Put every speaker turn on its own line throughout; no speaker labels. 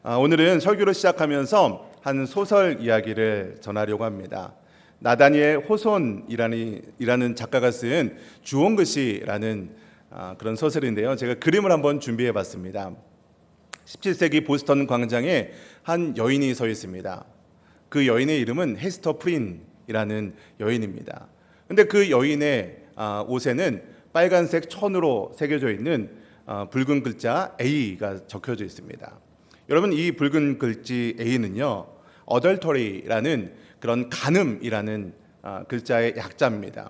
오늘은 설교를 시작하면서 한 소설 이야기를 전하려고 합니다. 나다니엘 호손이라는 작가가 쓴 주홍글씨라는 그런 소설인데요. 제가 그림을 한번 준비해 봤습니다. 17세기 보스턴 광장에 한 여인이 서 있습니다. 그 여인의 이름은 헤스터 프린이라는 여인입니다. 근데 그 여인의 옷에는 빨간색 천으로 새겨져 있는 붉은 글자 A가 적혀져 있습니다. 여러분, 이 붉은 글씨 A는요, adultery라는 그런 간음이라는 글자의 약자입니다.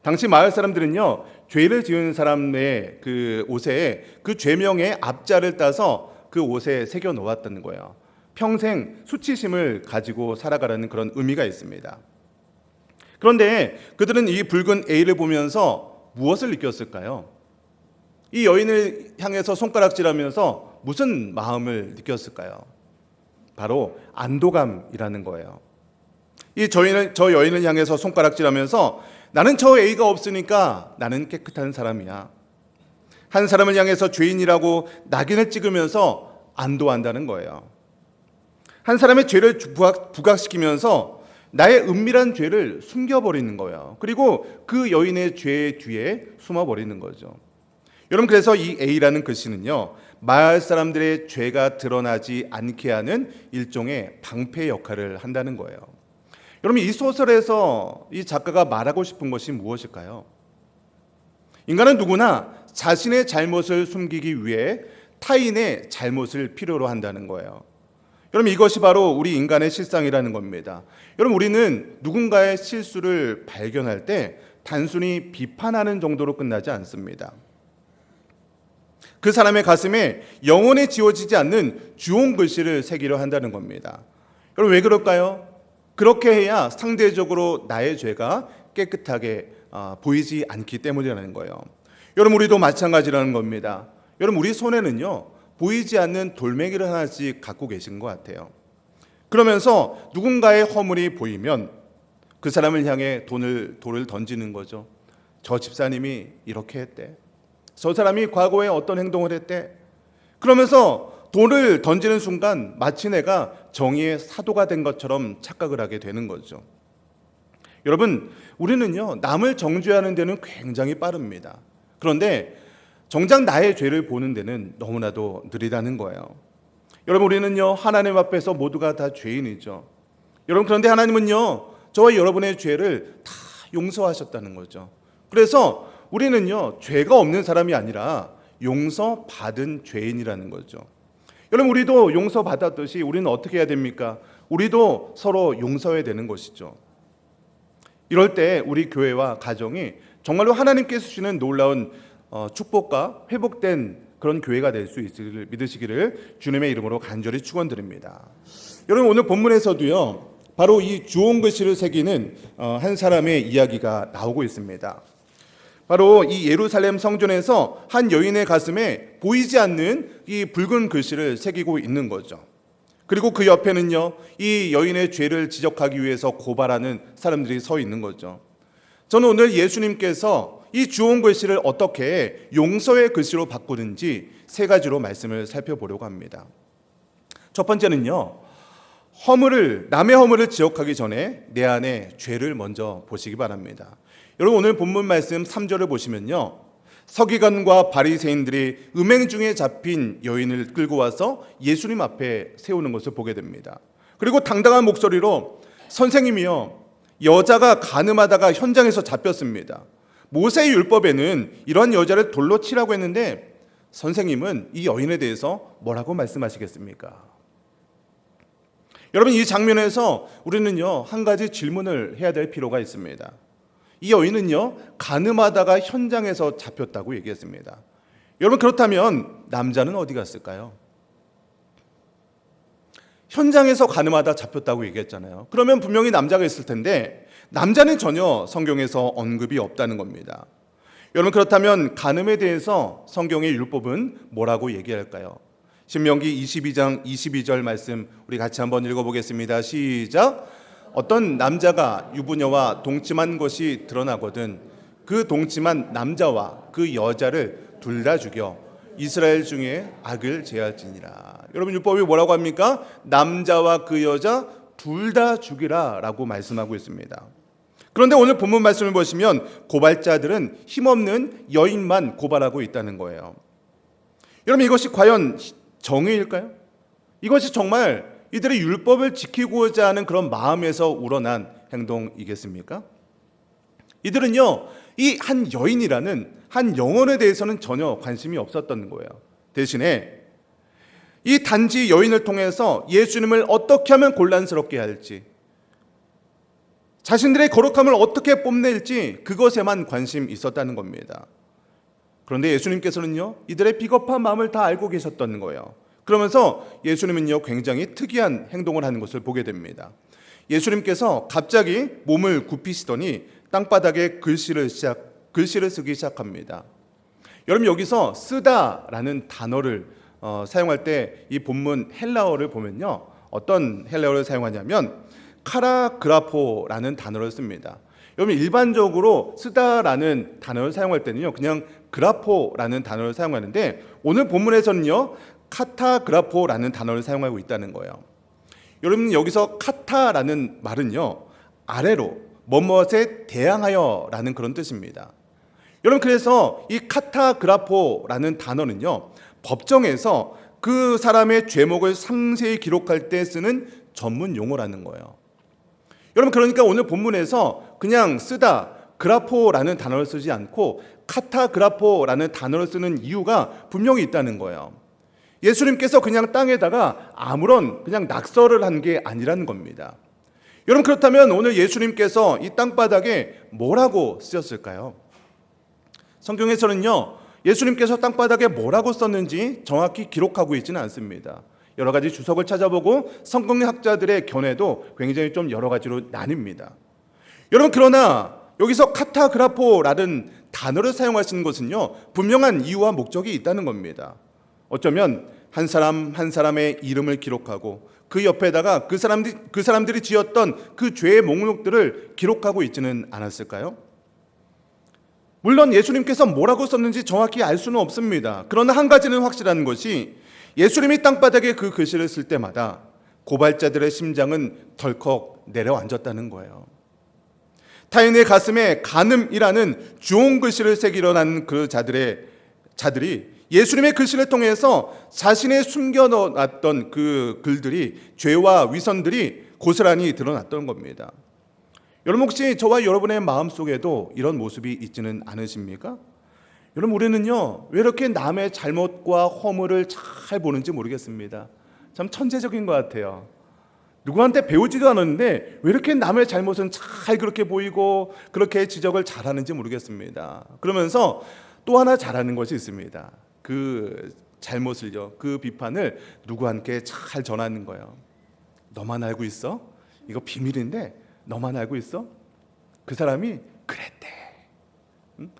당시 마을 사람들은요, 죄를 지은 사람의 그 옷에 그 죄명의 앞자를 따서 그 옷에 새겨 놓았다는 거예요. 평생 수치심을 가지고 살아가라는 그런 의미가 있습니다. 그런데 그들은 이 붉은 A를 보면서 무엇을 느꼈을까요? 이 여인을 향해서 손가락질하면서 무슨 마음을 느꼈을까요? 바로 안도감이라는 거예요. 저 여인을 향해서 손가락질하면서 나는 저 A가 없으니까 나는 깨끗한 사람이야. 한 사람을 향해서 죄인이라고 낙인을 찍으면서 안도한다는 거예요. 한 사람의 죄를 부각시키면서 나의 은밀한 죄를 숨겨버리는 거예요. 그리고 그 여인의 죄 뒤에 숨어버리는 거죠. 여러분, 그래서 이 A라는 글씨는요, 마을 사람들의 죄가 드러나지 않게 하는 일종의 방패 역할을 한다는 거예요. 여러분, 이 소설에서 이 작가가 말하고 싶은 것이 무엇일까요? 인간은 누구나 자신의 잘못을 숨기기 위해 타인의 잘못을 필요로 한다는 거예요. 여러분, 이것이 바로 우리 인간의 실상이라는 겁니다. 여러분, 우리는 누군가의 실수를 발견할 때 단순히 비판하는 정도로 끝나지 않습니다. 그 사람의 가슴에 영원히 지워지지 않는 주홍 글씨를 새기려 한다는 겁니다. 여러분, 왜 그럴까요? 그렇게 해야 상대적으로 나의 죄가 깨끗하게 보이지 않기 때문이라는 거예요. 여러분, 우리도 마찬가지라는 겁니다. 여러분, 우리 손에는요, 보이지 않는 돌멩이를 하나씩 갖고 계신 것 같아요. 그러면서 누군가의 허물이 보이면 그 사람을 향해 돌을 던지는 거죠. 저 집사님이 이렇게 했대. 저 사람이 과거에 어떤 행동을 했대. 그러면서 돌을 던지는 순간 마치 내가 정의의 사도가 된 것처럼 착각을 하게 되는 거죠. 여러분, 우리는요, 남을 정죄하는 데는 굉장히 빠릅니다. 그런데 정작 나의 죄를 보는 데는 너무나도 느리다는 거예요. 여러분, 우리는요, 하나님 앞에서 모두가 다 죄인이죠. 여러분, 그런데 하나님은요, 저와 여러분의 죄를 다 용서하셨다는 거죠. 그래서 우리는요, 죄가 없는 사람이 아니라 용서받은 죄인이라는 거죠. 여러분, 우리도 용서받았듯이 우리는 어떻게 해야 됩니까? 우리도 서로 용서해야 되는 것이죠. 이럴 때 우리 교회와 가정이 정말로 하나님께서 주시는 놀라운 축복과 회복된 그런 교회가 될 수 있기를 믿으시기를 주님의 이름으로 간절히 축원드립니다. 여러분, 오늘 본문에서도요, 바로 이 주홍 글씨를 새기는 한 사람의 이야기가 나오고 있습니다. 바로 이 예루살렘 성전에서 한 여인의 가슴에 보이지 않는 이 붉은 글씨를 새기고 있는 거죠. 그리고 그 옆에는요, 이 여인의 죄를 지적하기 위해서 고발하는 사람들이 서 있는 거죠. 저는 오늘 예수님께서 이 주홍 글씨를 어떻게 용서의 글씨로 바꾸는지 세 가지로 말씀을 살펴보려고 합니다. 첫 번째는요, 남의 허물을 지적하기 전에 내 안에 죄를 먼저 보시기 바랍니다. 여러분, 오늘 본문 말씀 3절을 보시면요, 서기관과 바리새인들이 음행 중에 잡힌 여인을 끌고 와서 예수님 앞에 세우는 것을 보게 됩니다. 그리고 당당한 목소리로 선생님이요, 여자가 간음하다가 현장에서 잡혔습니다. 모세의 율법에는 이러한 여자를 돌로 치라고 했는데 선생님은 이 여인에 대해서 뭐라고 말씀하시겠습니까? 여러분, 이 장면에서 우리는요, 한 가지 질문을 해야 될 필요가 있습니다. 이 여인은요, 간음하다가 현장에서 잡혔다고 얘기했습니다. 여러분, 그렇다면 남자는 어디 갔을까요? 현장에서 간음하다 잡혔다고 얘기했잖아요. 그러면 분명히 남자가 있을 텐데 남자는 전혀 성경에서 언급이 없다는 겁니다. 여러분, 그렇다면 간음에 대해서 성경의 율법은 뭐라고 얘기할까요? 신명기 22장 22절 말씀 우리 같이 한번 읽어보겠습니다. 시작. 어떤 남자가 유부녀와 동침한 것이 드러나거든 그 동침한 남자와 그 여자를 둘 다 죽여 이스라엘 중에 악을 제할지니라. 여러분 율법이 뭐라고 합니까? 남자와 그 여자 둘 다 죽이라 라고 말씀하고 있습니다. 그런데 오늘 본문 말씀을 보시면 고발자들은 힘없는 여인만 고발하고 있다는 거예요. 여러분 이것이 과연 정의일까요? 이것이 정말 이들의 율법을 지키고자 하는 그런 마음에서 우러난 행동이겠습니까? 이들은요, 이 한 여인이라는 한 영혼에 대해서는 전혀 관심이 없었던 거예요. 대신에 이 단지 여인을 통해서 예수님을 어떻게 하면 곤란스럽게 할지, 자신들의 거룩함을 어떻게 뽐낼지 그것에만 관심이 있었다는 겁니다. 그런데 예수님께서는요, 이들의 비겁한 마음을 다 알고 계셨던 거예요. 그러면서 예수님은요, 굉장히 특이한 행동을 하는 것을 보게 됩니다. 예수님께서 갑자기 몸을 굽히시더니 땅바닥에 글씨를 쓰기 시작합니다. 여러분 여기서 쓰다라는 단어를 사용할 때 이 본문 헬라어를 보면요, 어떤 헬라어를 사용하냐면 카라그라포라는 단어를 씁니다. 여러분 일반적으로 쓰다라는 단어를 사용할 때는요, 그냥 그라포라는 단어를 사용하는데 오늘 본문에서는요, 카타그라포라는 단어를 사용하고 있다는 거예요. 여러분 여기서 카타라는 말은요, 아래로 뭐뭇에 대항하여라는 그런 뜻입니다. 여러분 그래서 이 카타그라포라는 단어는요, 법정에서 그 사람의 죄목을 상세히 기록할 때 쓰는 전문 용어라는 거예요. 여러분 그러니까 오늘 본문에서 그냥 쓰다 그라포라는 단어를 쓰지 않고 카타그라포라는 단어를 쓰는 이유가 분명히 있다는 거예요. 예수님께서 그냥 땅에다가 아무런 그냥 낙서를 한 게 아니라는 겁니다. 여러분 그렇다면 오늘 예수님께서 이 땅바닥에 뭐라고 쓰셨을까요? 성경에서는요, 예수님께서 땅바닥에 뭐라고 썼는지 정확히 기록하고 있지는 않습니다. 여러 가지 주석을 찾아보고 성경학자들의 견해도 굉장히 좀 여러 가지로 나뉩니다. 여러분 그러나 여기서 카타그라포라는 단어를 사용하시는 것은요, 분명한 이유와 목적이 있다는 겁니다. 어쩌면 한 사람 한 사람의 이름을 기록하고 그 옆에다가 그 사람들이 지었던 그 죄의 목록들을 기록하고 있지는 않았을까요? 물론 예수님께서 뭐라고 썼는지 정확히 알 수는 없습니다. 그러나 한 가지는 확실한 것이 예수님이 땅바닥에 그 글씨를 쓸 때마다 고발자들의 심장은 덜컥 내려앉았다는 거예요. 타인의 가슴에 간음이라는 주홍 글씨를 새기려 한 그 자들이 예수님의 글씨를 통해서 자신의 숨겨놨던 그 글들이, 죄와 위선들이 고스란히 드러났던 겁니다. 여러분 혹시 저와 여러분의 마음속에도 이런 모습이 있지는 않으십니까? 여러분 우리는요, 왜 이렇게 남의 잘못과 허물을 잘 보는지 모르겠습니다. 참 천재적인 것 같아요. 누구한테 배우지도 않았는데 왜 이렇게 남의 잘못은 잘 그렇게 보이고 그렇게 지적을 잘하는지 모르겠습니다. 그러면서 또 하나 잘하는 것이 있습니다. 그 잘못을요, 그 비판을 누구한테 잘 전하는 거예요. 너만 알고 있어? 이거 비밀인데 너만 알고 있어? 그 사람이 그랬대. 응?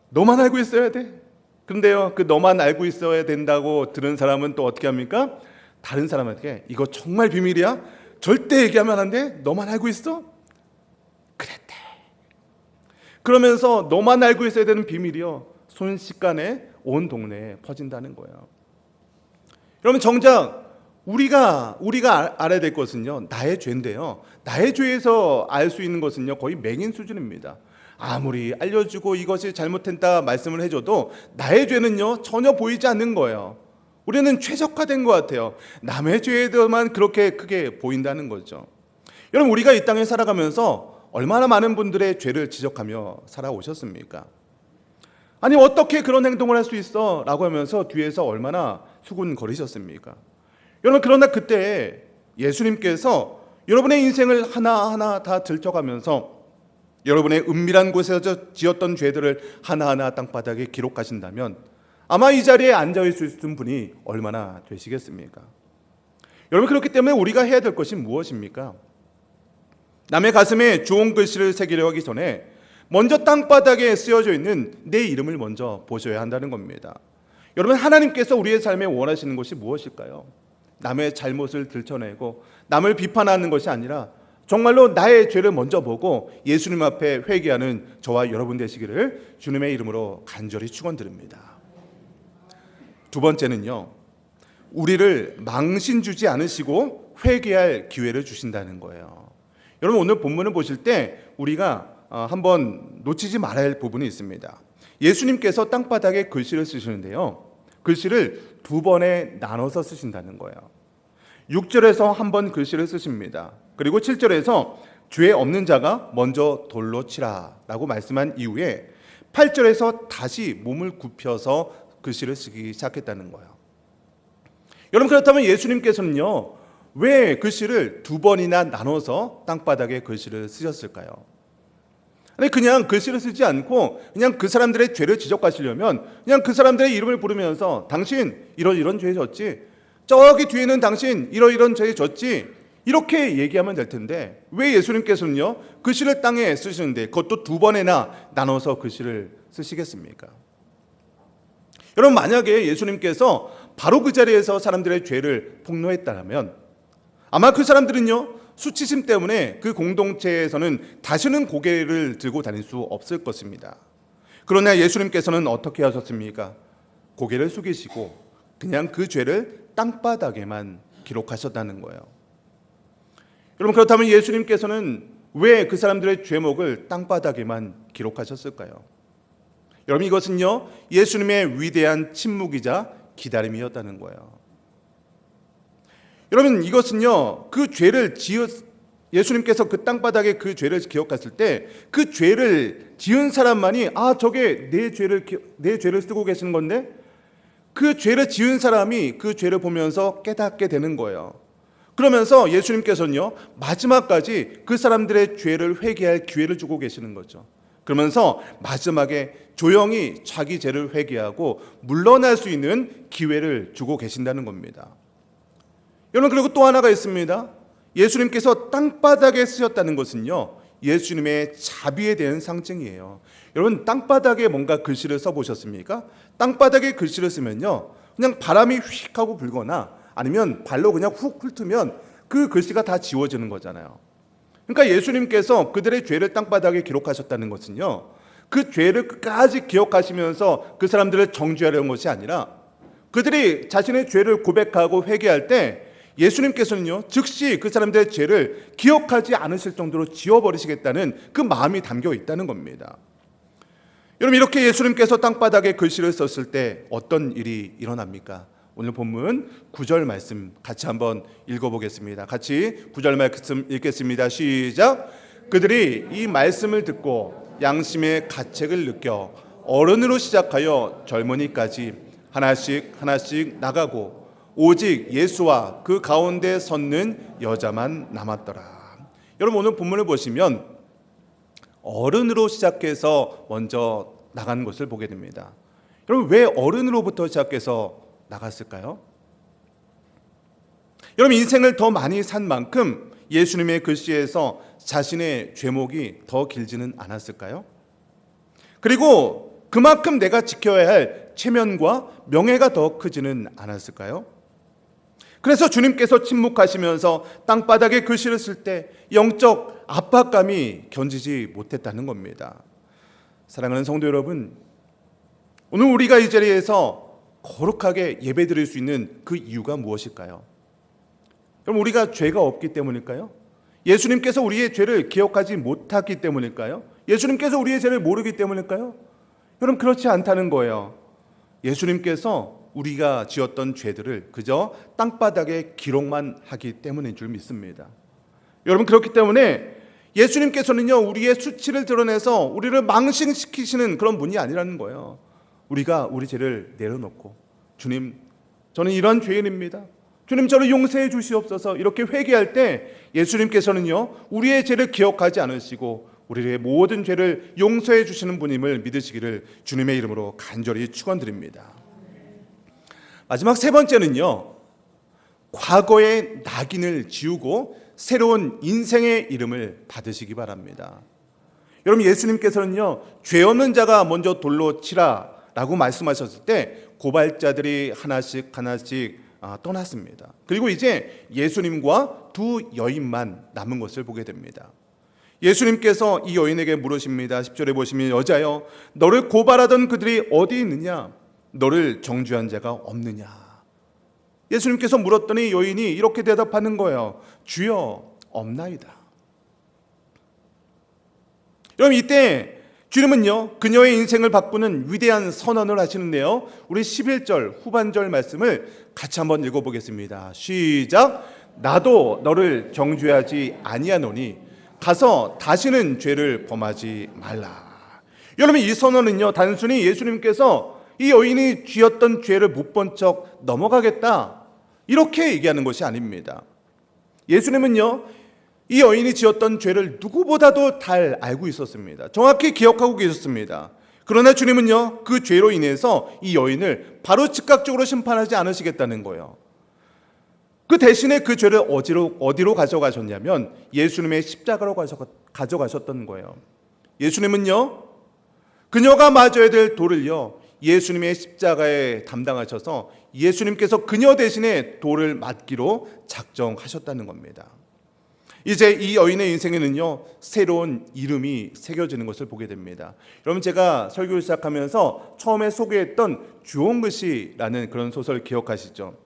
너만 알고 있어야 돼. 근데요, 그 너만 알고 있어야 된다고 들은 사람은 또 어떻게 합니까? 다른 사람에게 이거 정말 비밀이야? 절대 얘기하면 안 돼? 너만 알고 있어? 그랬대. 그러면서 너만 알고 있어야 되는 비밀이요, 순식간에 온 동네에 퍼진다는 거예요. 여러분 정작 우리가 알아야 될 것은요, 나의 죄인데요, 나의 죄에서 알 수 있는 것은요, 거의 맹인 수준입니다. 아무리 알려주고 이것이 잘못했다 말씀을 해줘도 나의 죄는요, 전혀 보이지 않는 거예요. 우리는 최적화된 것 같아요. 남의 죄에만 그렇게 크게 보인다는 거죠. 여러분 우리가 이 땅에 살아가면서 얼마나 많은 분들의 죄를 지적하며 살아오셨습니까? 아니 어떻게 그런 행동을 할 수 있어? 라고 하면서 뒤에서 얼마나 수군거리셨습니까? 여러분 그러나 그때 예수님께서 여러분의 인생을 하나하나 다 들춰가면서 여러분의 은밀한 곳에서 지었던 죄들을 하나하나 땅바닥에 기록하신다면 아마 이 자리에 앉아있을 분이 얼마나 되시겠습니까? 여러분 그렇기 때문에 우리가 해야 될 것이 무엇입니까? 남의 가슴에 좋은 글씨를 새기려 하기 전에 먼저 땅바닥에 쓰여져 있는 내 이름을 먼저 보셔야 한다는 겁니다. 여러분 하나님께서 우리의 삶에 원하시는 것이 무엇일까요? 남의 잘못을 들춰내고 남을 비판하는 것이 아니라 정말로 나의 죄를 먼저 보고 예수님 앞에 회개하는 저와 여러분 되시기를 주님의 이름으로 간절히 축원드립니다. 두 번째는요, 우리를 망신 주지 않으시고 회개할 기회를 주신다는 거예요. 여러분, 오늘 본문을 보실 때 우리가 한번 놓치지 말아야 할 부분이 있습니다. 예수님께서 땅바닥에 글씨를 쓰시는데요, 글씨를 두 번에 나눠서 쓰신다는 거예요. 6절에서 한 번 글씨를 쓰십니다. 그리고 7절에서 죄 없는 자가 먼저 돌로 치라 라고 말씀한 이후에 8절에서 다시 몸을 굽혀서 글씨를 쓰기 시작했다는 거예요. 여러분, 그렇다면 예수님께서는요, 왜 글씨를 두 번이나 나눠서 땅바닥에 글씨를 쓰셨을까요? 아니, 그냥 글씨를 쓰지 않고 그냥 그 사람들의 죄를 지적하시려면 그냥 그 사람들의 이름을 부르면서 당신 이런 죄 졌지, 저기 뒤에는 당신 이런 죄 졌지, 이렇게 얘기하면 될 텐데 왜 예수님께서는요 글씨를 땅에 쓰시는데 그것도 두 번이나 나눠서 글씨를 쓰시겠습니까? 여러분, 만약에 예수님께서 바로 그 자리에서 사람들의 죄를 폭로했다면 아마 그 사람들은요 수치심 때문에 그 공동체에서는 다시는 고개를 들고 다닐 수 없을 것입니다. 그러나 예수님께서는 어떻게 하셨습니까? 고개를 숙이시고 그냥 그 죄를 땅바닥에만 기록하셨다는 거예요. 여러분, 그렇다면 예수님께서는 왜 그 사람들의 죄목을 땅바닥에만 기록하셨을까요? 여러분, 이것은요 예수님의 위대한 침묵이자 기다림이었다는 거예요. 여러분, 이것은요 그 죄를 예수님께서 그 땅바닥에 그 죄를 기억했을 때 그 죄를 지은 사람만이 저게 내 죄를 쓰고 계시는 건데, 그 죄를 지은 사람이 그 죄를 보면서 깨닫게 되는 거예요. 그러면서 예수님께서는요 마지막까지 그 사람들의 죄를 회개할 기회를 주고 계시는 거죠. 그러면서 마지막에 조용히 자기 죄를 회개하고 물러날 수 있는 기회를 주고 계신다는 겁니다. 여러분, 그리고 또 하나가 있습니다. 예수님께서 땅바닥에 쓰셨다는 것은요 예수님의 자비에 대한 상징이에요. 여러분, 땅바닥에 뭔가 글씨를 써보셨습니까? 땅바닥에 글씨를 쓰면요 그냥 바람이 휙 하고 불거나 아니면 발로 그냥 훅 훑으면 그 글씨가 다 지워지는 거잖아요. 그러니까 예수님께서 그들의 죄를 땅바닥에 기록하셨다는 것은요 그 죄를 끝까지 기억하시면서 그 사람들을 정죄하려는 것이 아니라 그들이 자신의 죄를 고백하고 회개할 때 예수님께서는요 즉시 그 사람들의 죄를 기억하지 않으실 정도로 지워버리시겠다는 그 마음이 담겨 있다는 겁니다. 여러분, 이렇게 예수님께서 땅바닥에 글씨를 썼을 때 어떤 일이 일어납니까? 오늘 본문 9절 말씀 같이 한번 읽어보겠습니다. 같이 9절 말씀 읽겠습니다. 시작. 그들이 이 말씀을 듣고 양심의 가책을 느껴 어른으로 시작하여 젊은이까지 하나씩 나가고 오직 예수와 그 가운데 섰는 여자만 남았더라. 여러분, 오늘 본문을 보시면 어른으로 시작해서 먼저 나간 것을 보게 됩니다. 여러분, 왜 어른으로부터 시작해서 나갔을까요? 여러분, 인생을 더 많이 산 만큼 예수님의 글씨에서 자신의 죄목이 더 길지는 않았을까요? 그리고 그만큼 내가 지켜야 할 체면과 명예가 더 크지는 않았을까요? 그래서 주님께서 침묵하시면서 땅바닥에 글씨를 쓸 때 영적 압박감이 견디지 못했다는 겁니다. 사랑하는 성도 여러분, 오늘 우리가 이 자리에서 거룩하게 예배드릴 수 있는 그 이유가 무엇일까요? 그럼 우리가 죄가 없기 때문일까요? 예수님께서 우리의 죄를 기억하지 못하기 때문일까요? 예수님께서 우리의 죄를 모르기 때문일까요? 여러분, 그렇지 않다는 거예요. 예수님께서 우리가 지었던 죄들을 그저 땅바닥에 기록만 하기 때문인 줄 믿습니다. 여러분, 그렇기 때문에 예수님께서는요 우리의 수치를 드러내서 우리를 망신시키시는 그런 분이 아니라는 거예요. 우리가 우리 죄를 내려놓고 주님, 저는 이런 죄인입니다, 주님 저를 용서해 주시옵소서 이렇게 회개할 때 예수님께서는요 우리의 죄를 기억하지 않으시고 우리의 모든 죄를 용서해 주시는 분임을 믿으시기를 주님의 이름으로 간절히 축원드립니다. 마지막 세 번째는요, 과거의 낙인을 지우고 새로운 인생의 이름을 받으시기 바랍니다. 여러분, 예수님께서는요 죄 없는 자가 먼저 돌로 치라 라고 말씀하셨을 때 고발자들이 하나씩 떠났습니다. 그리고 이제 예수님과 두 여인만 남은 것을 보게 됩니다. 예수님께서 이 여인에게 물으십니다. 10절에 보시면 여자여, 너를 고발하던 그들이 어디 있느냐? 너를 정죄한 자가 없느냐? 예수님께서 물었더니 여인이 이렇게 대답하는 거예요. 주여, 없나이다. 여러분, 이때 주님은요, 그녀의 인생을 바꾸는 위대한 선언을 하시는데요, 우리 11절 후반절 말씀을 같이 한번 읽어보겠습니다. 시작. 나도 너를 정죄하지 아니하노니 가서 다시는 죄를 범하지 말라. 여러분, 이 선언은요, 단순히 예수님께서 이 여인이 지었던 죄를 못 본 척 넘어가겠다, 이렇게 얘기하는 것이 아닙니다. 예수님은요, 이 여인이 지었던 죄를 누구보다도 잘 알고 있었습니다. 정확히 기억하고 계셨습니다. 그러나 주님은요, 그 죄로 인해서 이 여인을 바로 즉각적으로 심판하지 않으시겠다는 거예요. 그 대신에 그 죄를 어디로 가져가셨냐면 예수님의 십자가로 가져가셨던 거예요. 예수님은요, 그녀가 맞아야 될 돌을요, 예수님의 십자가에 담당하셔서 예수님께서 그녀 대신에 돌을 맞기로 작정하셨다는 겁니다. 이제 이 여인의 인생에는요, 새로운 이름이 새겨지는 것을 보게 됩니다. 여러분, 제가 설교를 시작하면서 처음에 소개했던 주홍글씨라는 그런 소설 기억하시죠?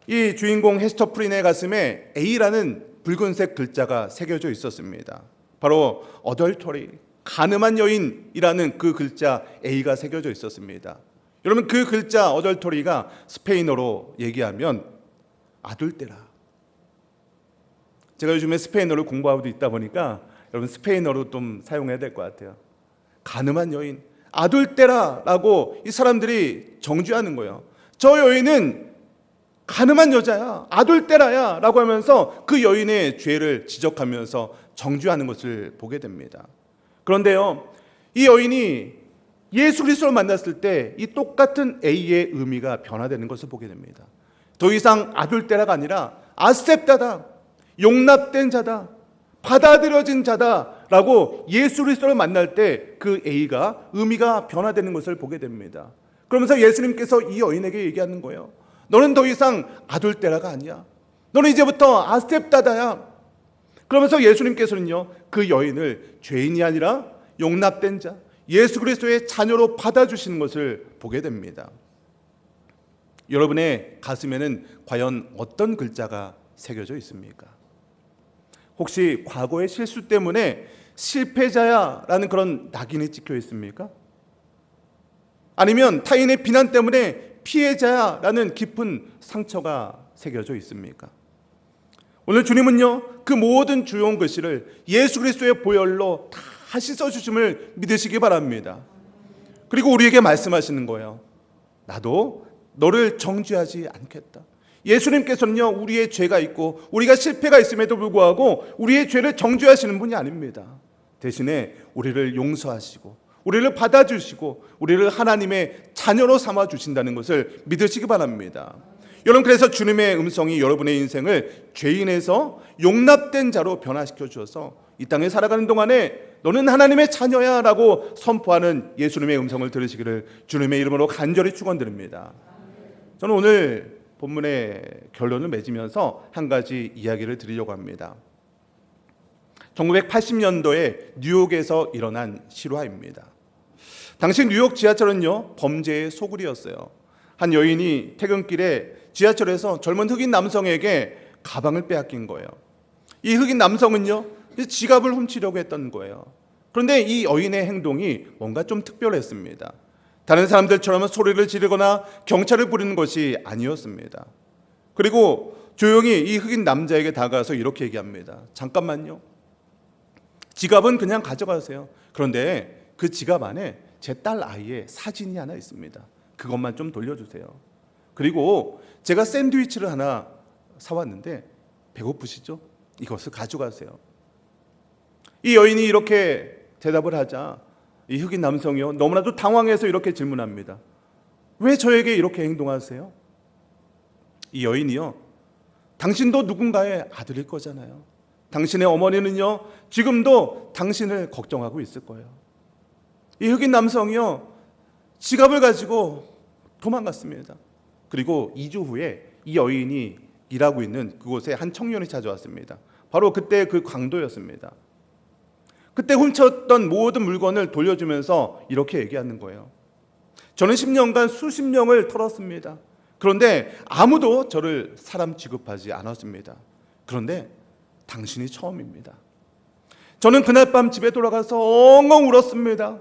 이 주인공 헤스터 프린의 가슴에 A라는 붉은색 글자가 새겨져 있었습니다. 바로 어덜터리, 간음한 여인이라는 그 글자 A가 새겨져 있었습니다. 여러분, 그 글자 어덜터리가 스페인어로 얘기하면 아둘테라. 제가 요즘에 스페인어를 공부하고 있다 보니까 여러분, 스페인어로 좀 사용해야 될 것 같아요. 간음한 여인, 아둘테라라고 이 사람들이 정죄하는 거예요. 저 여인은 간음한 여자야, 아둘테라야 라고 하면서 그 여인의 죄를 지적하면서 정죄하는 것을 보게 됩니다. 그런데요, 이 여인이 예수 그리스도를 만났을 때 이 똑같은 A의 의미가 변화되는 것을 보게 됩니다. 더 이상 아둘테라가 아니라 아셉타다, 용납된 자다, 받아들여진 자다라고 예수 그리스도를 만날 때 그 A가 의미가 변화되는 것을 보게 됩니다. 그러면서 예수님께서 이 여인에게 얘기하는 거예요. 너는 더 이상 아둘테라가 아니야. 너는 이제부터 아셉타다야. 그러면서 예수님께서는요, 그 여인을 죄인이 아니라 용납된 자, 예수 그리스도의 자녀로 받아주시는 것을 보게 됩니다. 여러분의 가슴에는 과연 어떤 글자가 새겨져 있습니까? 혹시 과거의 실수 때문에 실패자야라는 그런 낙인이 찍혀 있습니까? 아니면 타인의 비난 때문에 피해자야라는 깊은 상처가 새겨져 있습니까? 오늘 주님은요, 그 모든 주요한 글씨를 예수 그리스도의 보혈로 다시 써주심을 믿으시기 바랍니다. 그리고 우리에게 말씀하시는 거예요. 나도 너를 정죄하지 않겠다. 예수님께서는요, 우리의 죄가 있고 우리가 실패가 있음에도 불구하고 우리의 죄를 정죄하시는 분이 아닙니다. 대신에 우리를 용서하시고 우리를 받아주시고 우리를 하나님의 자녀로 삼아주신다는 것을 믿으시기 바랍니다. 여러분, 그래서 주님의 음성이 여러분의 인생을 죄인에서 용납된 자로 변화시켜 주셔서 이 땅에 살아가는 동안에 너는 하나님의 자녀야 라고 선포하는 예수님의 음성을 들으시기를 주님의 이름으로 간절히 축원드립니다. 저는 오늘 본문의 결론을 맺으면서 한 가지 이야기를 드리려고 합니다. 1980년도에 뉴욕에서 일어난 실화입니다. 당시 뉴욕 지하철은요, 범죄의 소굴이었어요. 한 여인이 퇴근길에 지하철에서 젊은 흑인 남성에게 가방을 빼앗긴 거예요. 이 흑인 남성은요, 지갑을 훔치려고 했던 거예요. 그런데 이 여인의 행동이 뭔가 좀 특별했습니다. 다른 사람들처럼 소리를 지르거나 경찰을 부르는 것이 아니었습니다. 그리고 조용히 이 흑인 남자에게 다가가서 이렇게 얘기합니다. 잠깐만요. 지갑은 그냥 가져가세요. 그런데 그 지갑 안에 제 딸 아이의 사진이 하나 있습니다. 그것만 좀 돌려주세요. 그리고 제가 샌드위치를 하나 사왔는데 배고프시죠? 이것을 가져가세요. 이 여인이 이렇게 대답을 하자 이 흑인 남성이요, 너무나도 당황해서 이렇게 질문합니다. 왜 저에게 이렇게 행동하세요? 이 여인이요, 당신도 누군가의 아들일 거잖아요. 당신의 어머니는요, 지금도 당신을 걱정하고 있을 거예요. 이 흑인 남성이요, 지갑을 가지고 도망갔습니다. 그리고 2주 후에 이 여인이 일하고 있는 그곳에 한 청년이 찾아왔습니다. 바로 그때 그 강도였습니다. 그때 훔쳤던 모든 물건을 돌려주면서 이렇게 얘기하는 거예요. 저는 10년간 수십 명을 털었습니다. 그런데 아무도 저를 사람 취급하지 않았습니다. 그런데 당신이 처음입니다. 저는 그날 밤 집에 돌아가서 엉엉 울었습니다.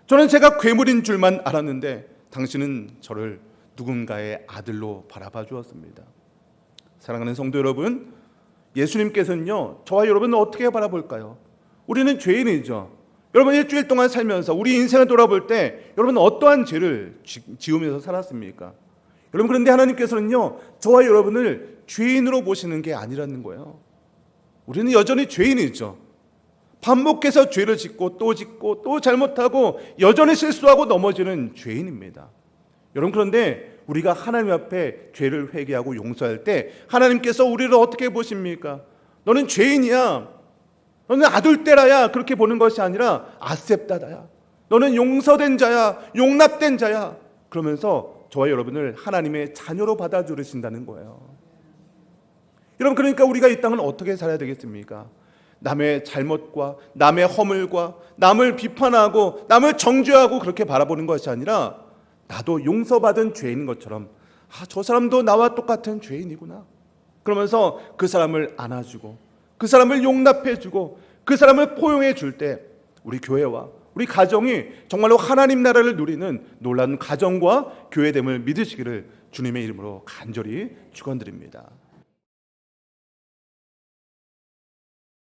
저는 제가 괴물인 줄만 알았는데 당신은 저를 누군가의 아들로 바라봐 주었습니다. 사랑하는 성도 여러분, 예수님께서는요, 저와 여러분을 어떻게 바라볼까요? 우리는 죄인이죠. 여러분, 일주일 동안 살면서 우리 인생을 돌아볼 때 여러분은 어떠한 죄를 지으면서 살았습니까? 여러분, 그런데 하나님께서는요, 저와 여러분을 죄인으로 보시는 게 아니라는 거예요. 우리는 여전히 죄인이죠. 반복해서 죄를 짓고 또 잘못하고 여전히 실수하고 넘어지는 죄인입니다. 여러분, 그런데 우리가 하나님 앞에 죄를 회개하고 용서할 때 하나님께서 우리를 어떻게 보십니까? 너는 죄인이야, 너는 아둘대라야, 그렇게 보는 것이 아니라 아셉다다야, 너는 용서된 자야, 용납된 자야, 그러면서 저와 여러분을 하나님의 자녀로 받아주신다는 거예요. 여러분, 그러니까 우리가 이 땅을 어떻게 살아야 되겠습니까? 남의 잘못과 남의 허물과 남을 비판하고 남을 정죄하고 그렇게 바라보는 것이 아니라 나도 용서받은 죄인인 것처럼, 저 사람도 나와 똑같은 죄인이구나, 그러면서 그 사람을 안아주고 그 사람을 용납해주고 그 사람을 포용해 줄 때 우리 교회와 우리 가정이 정말로 하나님 나라를 누리는 놀라운 가정과 교회됨을 믿으시기를 주님의 이름으로 간절히 축원드립니다.